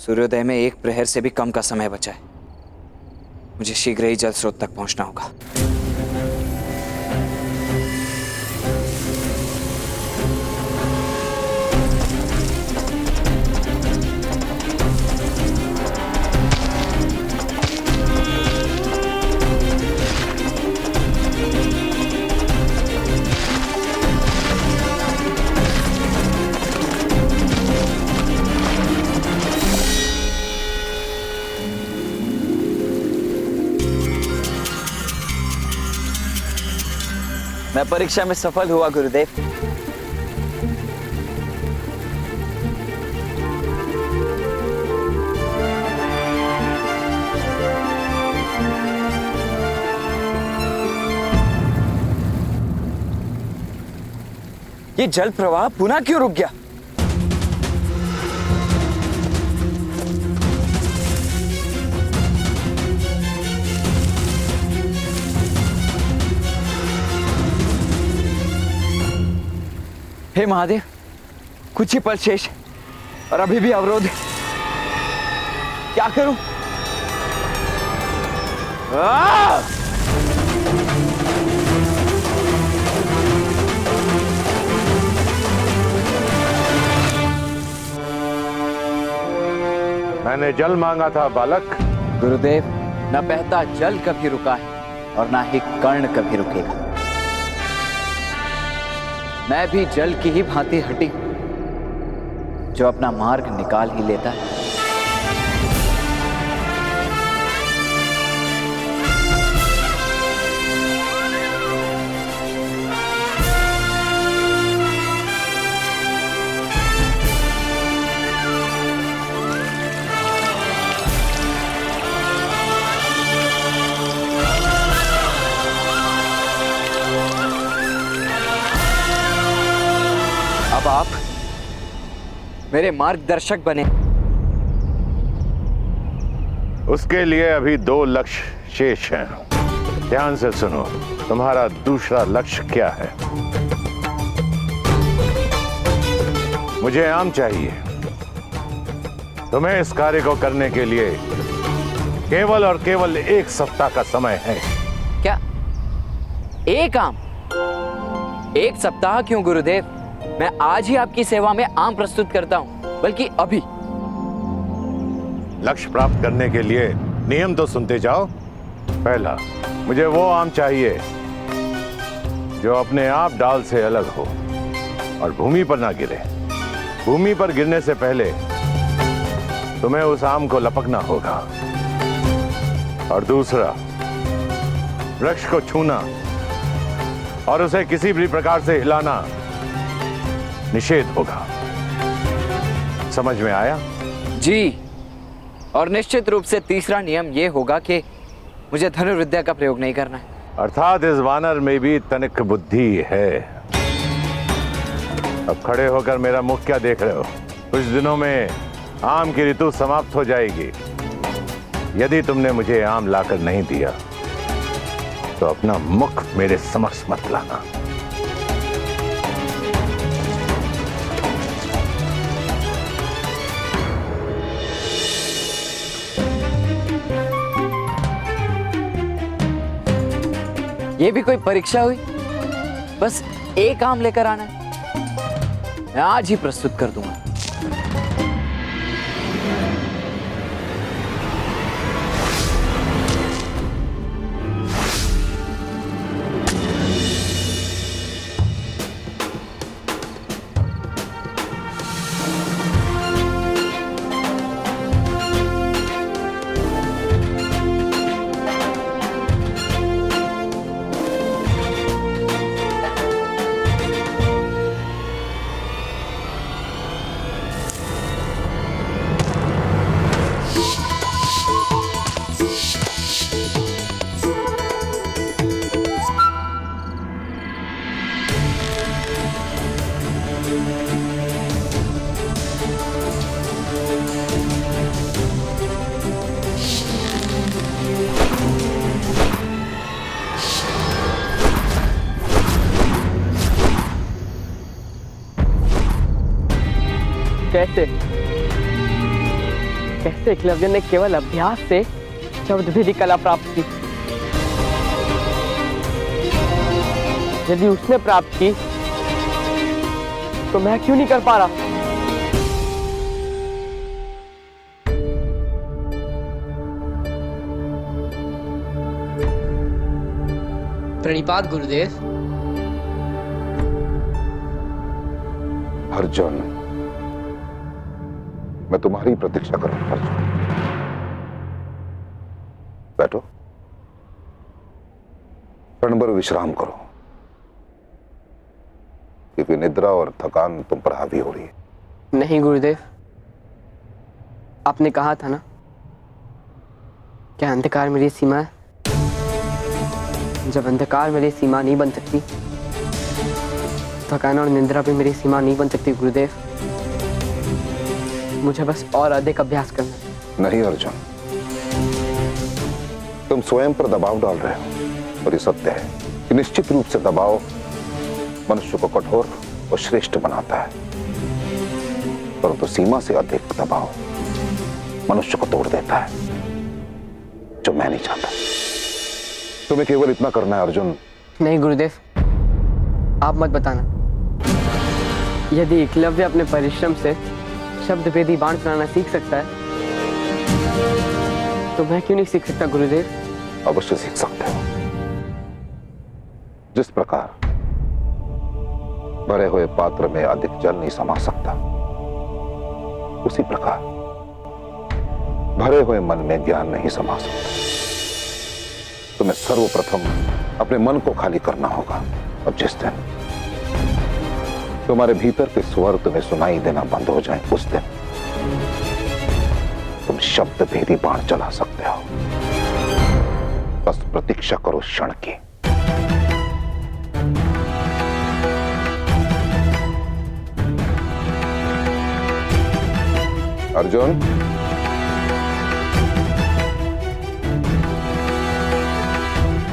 सूर्योदय में एक प्रहर से भी कम का समय बचा है। मुझे शीघ्र ही जल स्रोत तक पहुंचना होगा। मैं परीक्षा में सफल हुआ गुरुदेव। ये जल प्रवाह पुनः क्यों रुक गया? हे महादेव, कुछ ही पल शेष और अभी भी अवरोध। क्या करूं? मैंने जल मांगा था बालक। गुरुदेव, न बहता जल कभी रुका है और ना ही कर्ण कभी रुकेगा। मैं भी जल की ही भांति हटी जो अपना मार्ग निकाल ही लेता है। अब आप मेरे मार्गदर्शक बने। उसके लिए अभी 2 लक्ष्य शेष हैं। ध्यान से सुनो, तुम्हारा दूसरा लक्ष्य क्या है? मुझे आम चाहिए। तुम्हें इस कार्य को करने के लिए केवल और केवल 1 सप्ताह का समय है। क्या एक आम? 1 सप्ताह क्यों गुरुदेव? मैं आज ही आपकी सेवा में आम प्रस्तुत करता हूं, बल्कि अभी। लक्ष्य प्राप्त करने के लिए नियम तो सुनते जाओ। पहला, मुझे वो आम चाहिए जो अपने आप डाल से अलग हो और भूमि पर ना गिरे। भूमि पर गिरने से पहले तुम्हें उस आम को लपकना होगा। और दूसरा, वृक्ष को छूना और उसे किसी भी प्रकार से हिलाना निषेध होगा। समझ में आया? जी, और निश्चित रूप से तीसरा नियम यह होगा कि मुझे धनुर्विद्या का प्रयोग नहीं करना है। अर्थात इस वानर में भी तनिक बुद्धि है। अब खड़े होकर मेरा मुख क्या देख रहे हो? कुछ दिनों में आम की ऋतु समाप्त हो जाएगी। यदि तुमने मुझे आम लाकर नहीं दिया तो अपना मुख मेरे समक्ष मत लाना। ये भी कोई परीक्षा हुई? बस 1 आम लेकर आना है। मैं आज ही प्रस्तुत कर दूंगा। कैसे? कैसे एकलव्य ने केवल अभ्यास से शब्द भेदी कला प्राप्त की। यदि उसने प्राप्त की तो मैं क्यों नहीं कर पा रहा? प्रणिपात गुरुदेव। अर्जुन, मैं तुम्हारी प्रतीक्षा करूंगा। अर्जुन, बैठो, क्षण भर विश्राम करो, क्योंकि निद्रा और थकान तुम पर हावी हो रही है। नहीं गुरुदेव, आपने कहा था ना, क्या अंधकार मेरी सीमा है? जब अंधकार मेरी सीमा नहीं बन सकती, थकान और निद्रा भी मेरी सीमा नहीं बन सकती गुरुदेव। मुझे बस और अधिक अभ्यास करना है। नहीं अर्जुन, तुम स्वयं पर दबाव डाल रहे हो, और ये सत्य है कि निश्चित रूप से दबाव मनुष्य को कठोर और श्रेष्ठ बनाता है, परंतु सीमा से अधिक दबाव मनुष्य को तोड़ देता है, जो मैं नहीं चाहता। तुम्हें केवल इतना करना है अर्जुन। नहीं गुरुदेव, आप मत बताना। यदि एकलव्य अपने परिश्रम से शब्द भेदी बाण चलाना सीख सकता है, तो मैं क्यों नहीं सीख सकता गुरुदेव? अवश्य सीख सकते हो। जिस प्रकार भरे हुए पात्र में अधिक जल नहीं समा सकता, उसी प्रकार भरे हुए मन में ज्ञान नहीं समा सकता। तुम्हें सर्वप्रथम अपने मन को खाली करना होगा। और जिस दिन तुम्हारे भीतर के स्वर तुम्हें सुनाई देना बंद हो जाए, उस दिन तुम शब्द भेदी बाण चला सकते हो। बस प्रतीक्षा करो क्षण की। अर्जुन,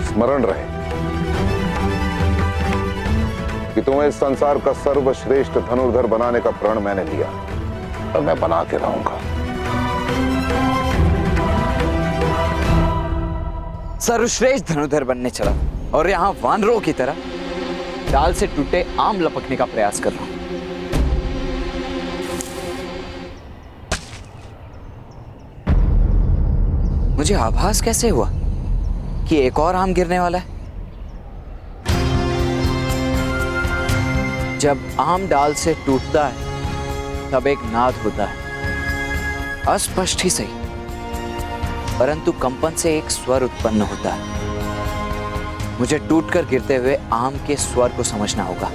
स्मरण रहे कि तुम्हें इस संसार का सर्वश्रेष्ठ धनुर्धर बनाने का प्रण मैंने लिया, और मैं बना के रहूंगा। सर्वश्रेष्ठ धनुर्धर बनने चला और यहाँ वानरों की तरह डाल से टूटे आम लपकने का प्रयास कर रहा हूं। मुझे आभास कैसे हुआ कि एक और आम गिरने वाला है? जब आम डाल से टूटता है तब एक नाद होता है, अस्पष्ट ही सही, परंतु कंपन से एक स्वर उत्पन्न होता है। मुझे टूटकर गिरते हुए आम के स्वर को समझना होगा।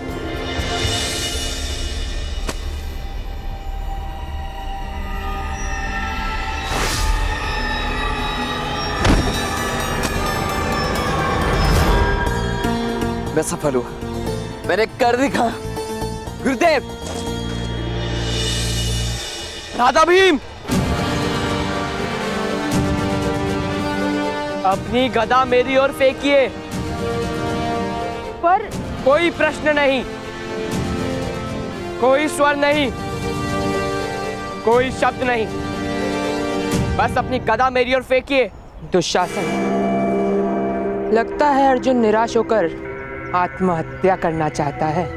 मैं सफल हुआ, मैंने कर दिखा। गुरुदेव, राधा भीम, अपनी गदा मेरी ओर फेंकिए। पर कोई प्रश्न नहीं, कोई स्वर नहीं, कोई शब्द नहीं, बस अपनी गदा मेरी ओर फेंकिए। दुशासन, लगता है अर्जुन निराश होकर आत्महत्या करना चाहता है।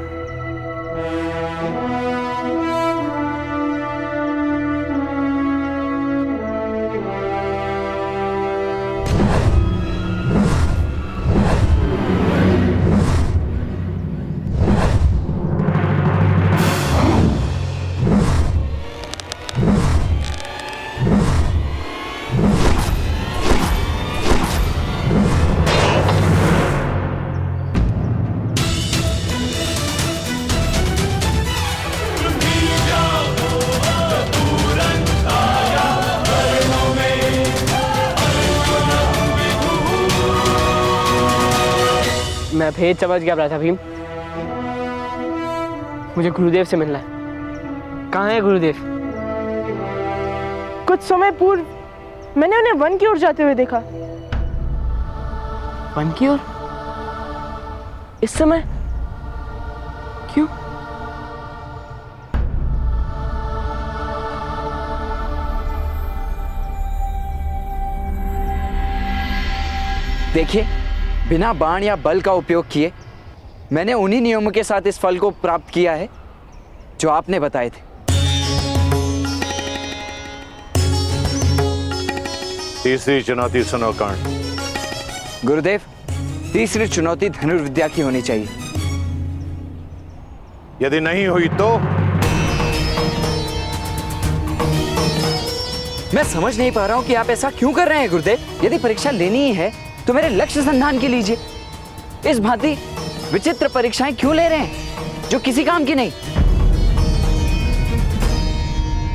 मैं भेद समझ गया राधा भीम। मुझे गुरुदेव से मिलना है। कहाँ है गुरुदेव? कुछ समय पूर्व मैंने उन्हें वन की ओर जाते हुए देखा। वन की ओर? इस समय? क्यों? देखिए, बिना बाण या बल का उपयोग किए मैंने उन्हीं नियमों के साथ इस फल को प्राप्त किया है जो आपने बताए थे। तीसरी चुनौती सुनो कर्ण। गुरुदेव, तीसरी चुनौती धनुर्विद्या की होनी चाहिए। यदि नहीं हुई तो मैं समझ नहीं पा रहा हूं कि आप ऐसा क्यों कर रहे हैं गुरुदेव। यदि परीक्षा लेनी ही है तो मेरे लक्ष्य संधान की लीजिए। इस भांति विचित्र परीक्षाएं क्यों ले रहे हैं जो किसी काम की नहीं।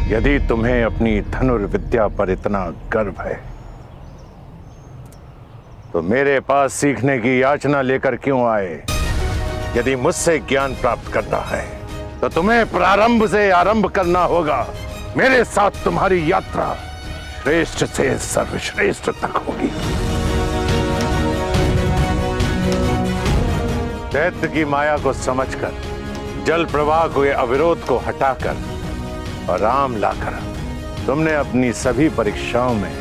यदि तुम्हें अपनी धनुर्विद्या पर इतना गर्व है तो मेरे पास सीखने की याचना लेकर क्यों आए। यदि मुझसे ज्ञान प्राप्त करना है तो तुम्हें प्रारंभ से आरंभ करना होगा। मेरे साथ तुम्हारी यात्रा श्रेष्ठ से सर्वश्रेष्ठ तक होगी। दैत्य की माया को समझकर, जल प्रवाह के अविरोध को हटाकर और राम लाकर तुमने अपनी सभी परीक्षाओं में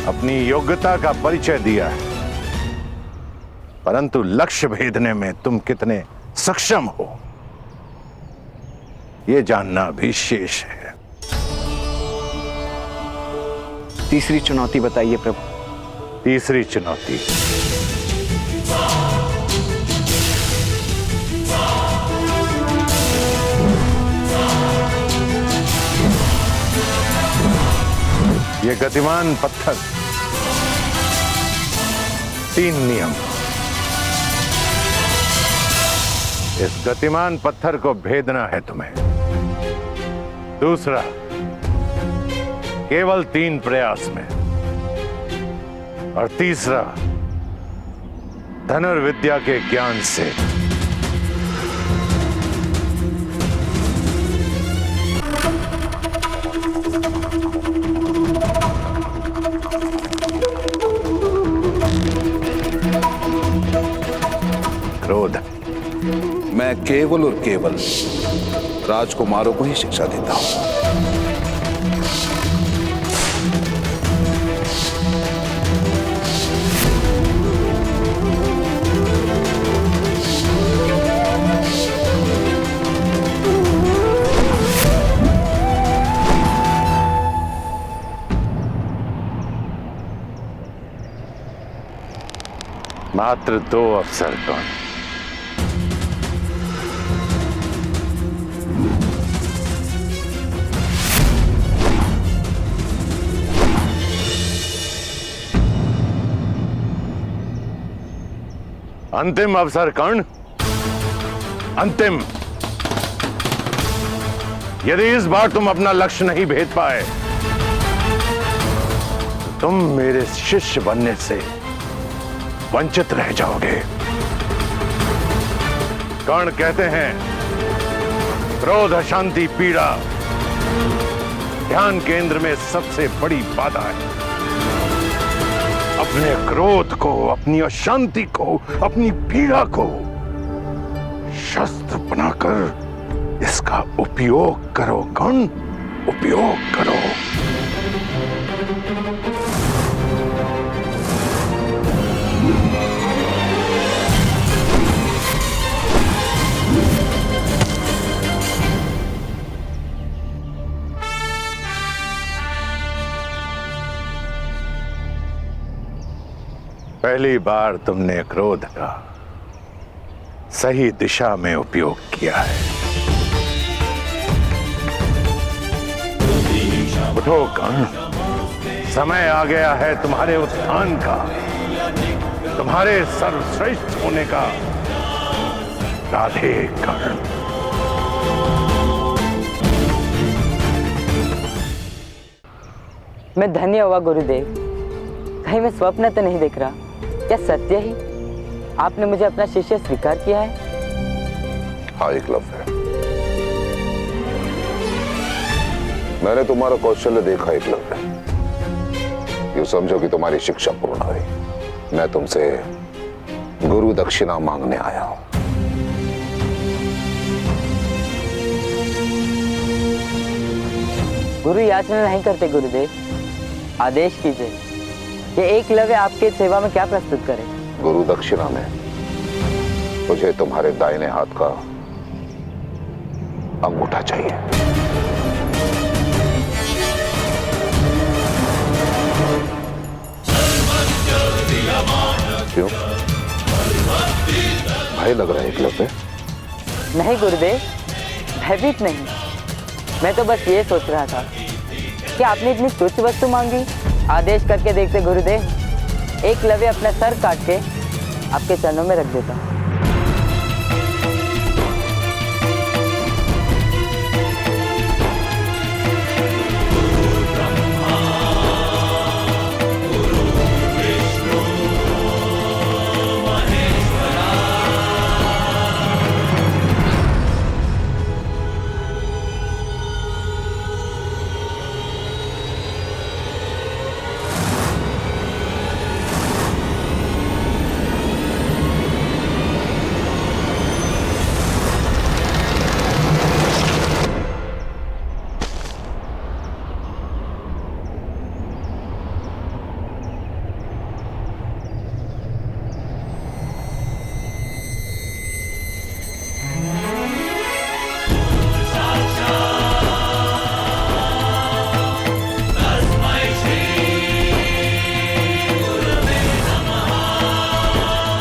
अपनी योग्यता का परिचय दिया है, परंतु लक्ष्य भेदने में तुम कितने सक्षम हो यह जानना भी शेष है। तीसरी चुनौती बताइए प्रभु। तीसरी चुनौती, ये गतिमान पत्थर, 3 नियम। इस गतिमान पत्थर को भेदना है तुम्हें। दूसरा, केवल 3 प्रयास में। और तीसरा, धनुर्विद्या के ज्ञान से। क्रोध। मैं केवल और केवल राजकुमारों को ही शिक्षा देता हूं। मात्र 2 अवसर कौन। अंतिम अवसर कर्ण, अंतिम। यदि इस बार तुम अपना लक्ष्य नहीं भेद पाए तो तुम मेरे शिष्य बनने से वंचित रह जाओगे। कर्ण कहते हैं, क्रोध, अशांति, पीड़ा ध्यान केंद्र में सबसे बड़ी बाधा है। अपने क्रोध को, अपनी अशांति को, अपनी पीड़ा को शस्त्र बनाकर इसका उपयोग करो कर्ण, उपयोग करो। पहली बार तुमने क्रोध का सही दिशा में उपयोग किया है। उठो कर्ण, समय आ गया है तुम्हारे उत्थान का, तुम्हारे सर्वश्रेष्ठ होने का। राधे कर्ण। मैं धन्य हुआ गुरुदेव। कहीं मैं स्वप्न तो नहीं देख रहा, क्या सत्य ही आपने मुझे अपना शिष्य स्वीकार किया है? हाँ एकलव्य, मैंने तुम्हारा कौशल्य देखा एकलव्य। यूं समझो कि तुम्हारी शिक्षा पूर्ण हुई। मैं तुमसे गुरु दक्षिणा मांगने आया हूं। गुरु याचना नहीं करते गुरुदेव, आदेश कीजिए। कि एकलव्य आपके सेवा में क्या प्रस्तुत करे। गुरु दक्षिणा में मुझे तुम्हारे दाहिने हाथ का अंगूठा चाहिए। क्यों? भय लग रहा है एकलव्य? नहीं गुरुदेव, भयभीत नहीं। मैं तो बस ये सोच रहा था कि आपने इतनी तुच्छ वस्तु मांगी। आदेश करके देखते गुरुदेव, एकलव्य अपना सर काट के आपके चरणों में रख देता।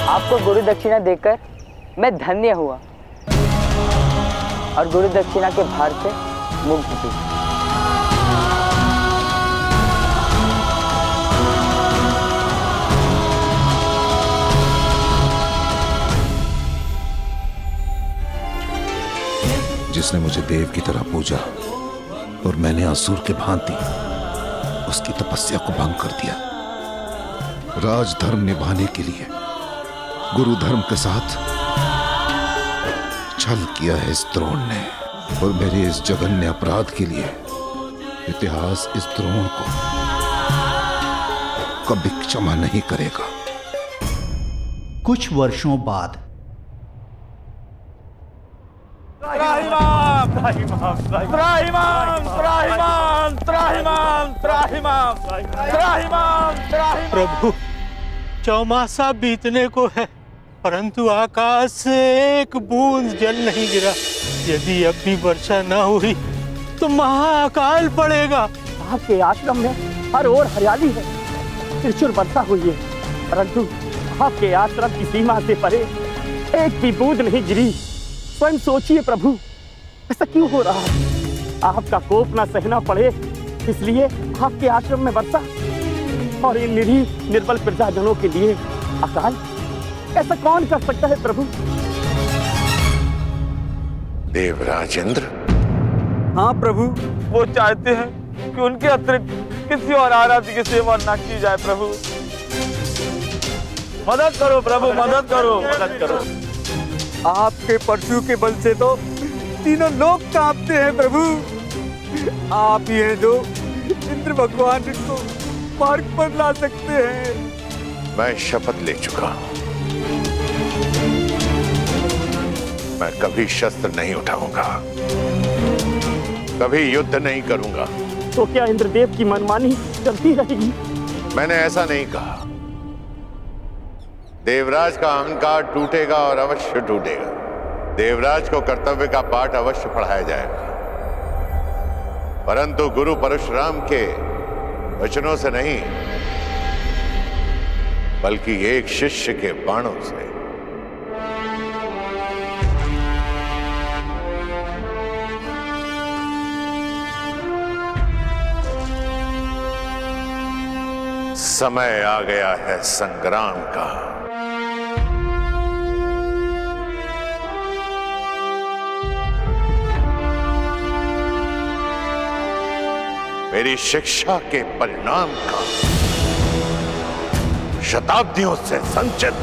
आपको गुरु दक्षिणा देकर मैं धन्य हुआ और गुरु दक्षिणा के भार से मुक्त भी। जिसने मुझे देव की तरह पूजा और मैंने असुर के भांति उसकी तपस्या को भंग कर दिया। राजधर्म निभाने के लिए गुरु धर्म के साथ छल किया है इस द्रोण ने, और मेरे इस जघन्य अपराध के लिए इतिहास इस द्रोण को कभी क्षमा नहीं करेगा। कुछ वर्षों बाद प्रभु, चौमासा बीतने को है, परंतु आकाश से एक बूंद जल नहीं गिरा। यदि अब भी वर्षा न हुई तो महाअकाल पड़ेगा। आपके आश्रम में हर ओर हरियाली है, प्रचुर वर्षा हुई है, परंतु आपके आश्रम की सीमा से परे एक भी बूंद नहीं गिरी। स्वयं सोचिए प्रभु, ऐसा क्यों हो रहा है? आपका कोप ना सहना पड़े इसलिए आपके आश्रम में वर्षा, और इन निरीह निर्बल प्रजाजनों के लिए अकाल। ऐसा कौन कर सकता है प्रभु? देवराजेंद्र? हाँ प्रभु, वो चाहते हैं कि उनके अतिरिक्त किसी और आराध्य की सेवा न की जाए। प्रभु मदद करो, प्रभु मदद करो, मदद करो। आपके परशु के बल से तो तीनों लोग कांपते हैं प्रभु। आप ही हैं जो इंद्र भगवान को मार्ग पर ला सकते हैं। मैं शपथ ले चुका हूं, मैं कभी शस्त्र नहीं उठाऊंगा, कभी युद्ध नहीं करूंगा। तो क्या इंद्रदेव की मनमानी चलती रहेगी? मैंने ऐसा नहीं कहा। देवराज का अहंकार टूटेगा और अवश्य टूटेगा। देवराज को कर्तव्य का पाठ अवश्य पढ़ाया जाएगा, परंतु गुरु परशुराम के वचनों से नहीं, बल्कि एक शिष्य के बाणों से। समय आ गया है संग्राम का। मेरी शिक्षा के परिणाम का, शताब्दियों से संचित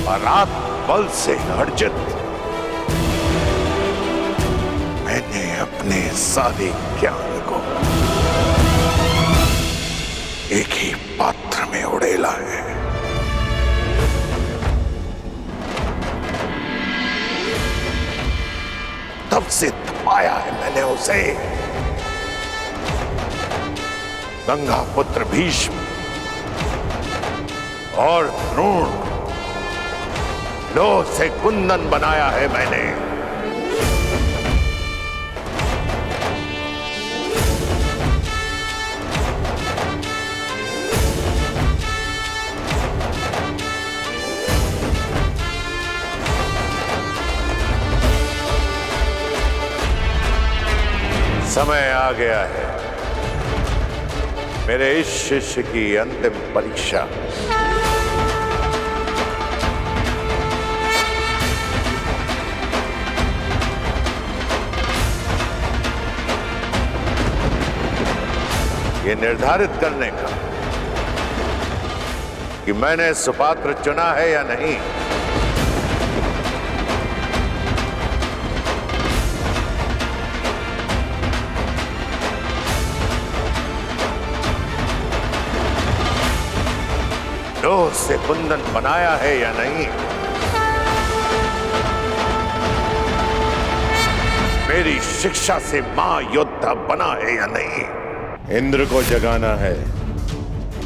और आत्म बल से अर्जित, मैंने अपने सारे ज्ञान को एक ही पात्र में उड़ेला है। तब से तपाया है मैंने उसे, गंगा पुत्र भीष्म और द्रोण, लोह से कुंदन बनाया है मैंने। समय आ गया है मेरे इस शिष्य की अंतिम परीक्षा। ये निर्धारित करने का कि मैंने सुपात्र चुना है या नहीं। लोह से कुंदन बनाया है या नहीं। मेरी शिक्षा से महायोद्धा बना है या नहीं। इंद्र को जगाना है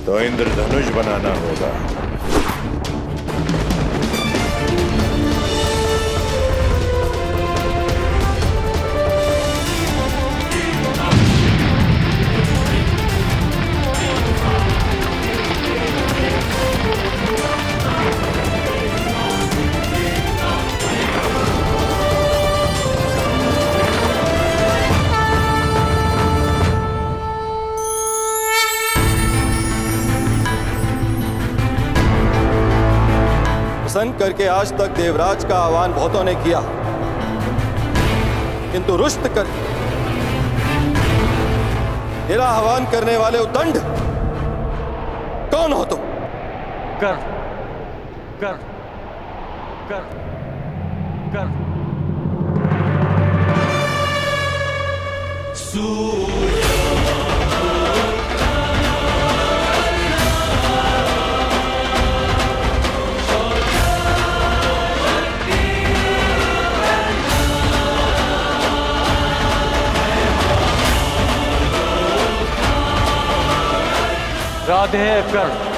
तो इंद्रधनुष बनाना होगा। प्रसन्न करके आज तक देवराज का आह्वान बहुतों ने किया, किंतु रुष्ट कर तेरा आह्वान करने वाले उद्दंड कौन हो तुम? कर कर कर कर राधे कर्ण।